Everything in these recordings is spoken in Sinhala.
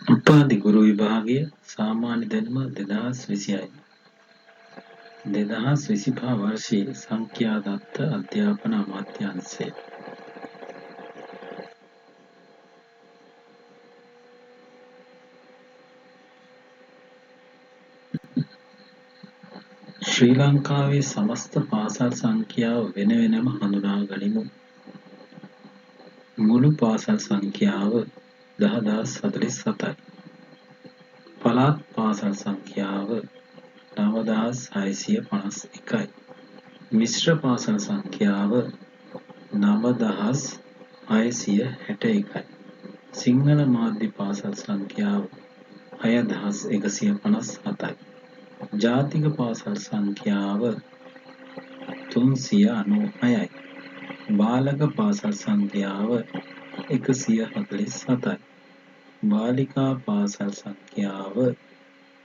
උපාධි ගුරු විභාගය සාමාන්‍ය දැනුම 2026 2025 වර්ෂයේ සංඛ්‍යාදත්ත අධ්‍යාපන අමාත්‍යාංශය ශ්‍රී ලංකාවේ සමස්ත පාසල් සංඛ්‍යාව වෙන වෙනම හඳුනා ගනිමු. මුළු පාසල් සංඛ්‍යාව 10,047යි. පළාත් පාසල් සංඛ්‍යාව 9,651යි. මිශ්‍ර පාසල් සංඛ්‍යාව 9,661යි. සිංහල මාධ්‍ය පාසල් සංඛ්‍යාව 6,157යි. ජාතික පාසල් සංඛ්‍යාව 396යි. බාලක පාසල් සංඛ්‍යාව 147යි. බාලිකා පාසල් සංඛ්‍යාව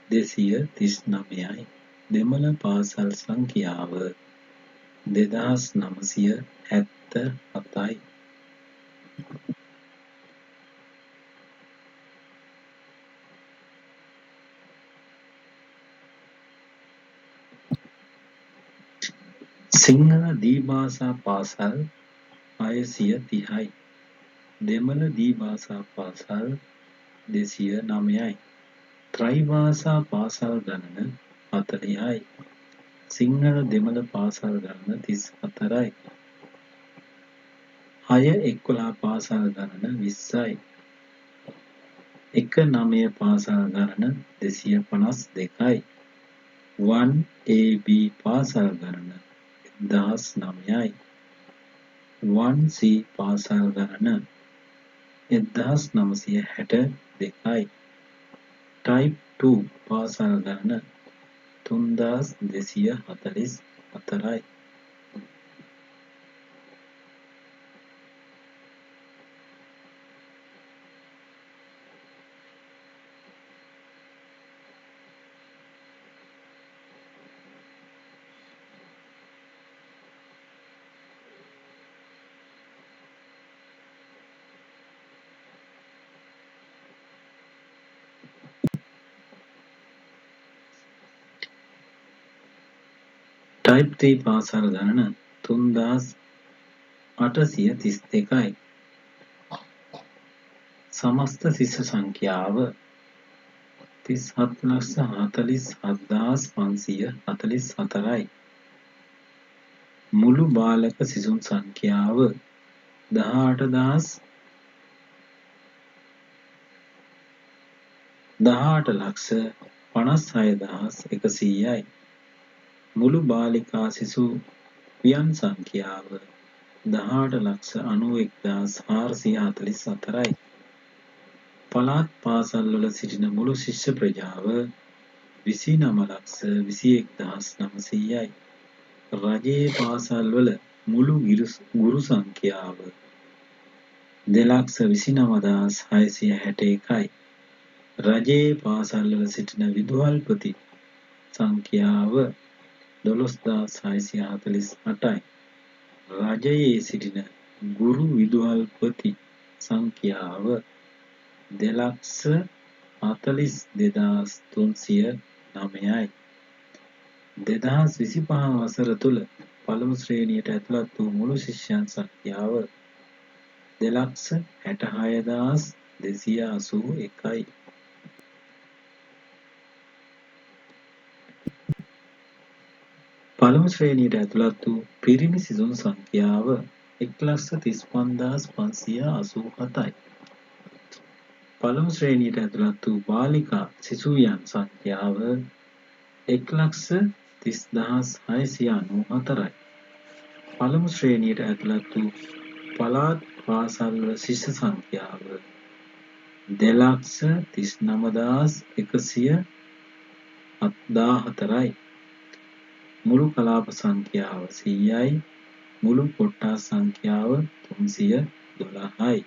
239යි. දෙමළ පාසල් සංඛ්‍යාව 2977යි. සිංහල දීභාෂා පාසල් 630යි. දෙමළ දීභාෂා පාසල් 209යි. ත්‍රෛභාෂා පාසල් ගණන 40යි. සිංහල දෙමළ පාසල් ගණන 34යි. 6-11 පාසල් ගණන 20යි. 1-9 පාසල් ගණන 252යි. 1AB පාසල් ගණන 1009යි. 1C පාසල් ගණන 1962යි. ටයිප් 2 පාසල් ගණන 3244යි. ටයිප් 3 පාසල් ගණන 3832යි. සමස්ත ශිෂ්‍ය සංඛ්‍යාව 37,47,544යි. මුළු බාලක සිසුන් සංඛ්‍යාව 18,56,100යි. මුළු බාලිකා සිසුවියන් සංඛ්‍යාව 18,91,444යි. පළාත් පාසල්වල සිටින මුළු ශිෂ්‍ය ප්‍රජාව 29,21,900යි. රජයේ පාසල්වල මුළු ගුරු සංඛ්‍යාව 2,29,661යි. රජයේ පාසල්වල සිටින විදුහල්පති සංඛ්‍යාව 12,648යි. රජයේ සිටින ගුරු විදුහල්පති සංඛ්‍යාව 2,42,309යි. 2025 වසර තුළ පළමු ශ්‍රේණියට ඇතුළත් වූ මුළු ශිෂ්‍යයන් සංඛ්‍යාව 2,66,281යි. පළමු ශ්‍රේණියට ඇතුළත් වූ පිරිමි සිසුන් සංඛ්‍යාව 1,35,587යි. පළමු ශ්‍රේණියට ඇතුළත් වූ බාලිකා සිසුවියන් සංඛ්‍යාව 1,30,694යි. පළමු ශ්‍රේණියට ඇතුළත් වූ පළාත් පාසල්වල ශිෂ්‍ය සංඛ්‍යාව 2,39,114යි. මුළු කලාප සංඛ්‍යාව 100යි. මුළු කොට්ටාස සංඛ්‍යාව 312යි.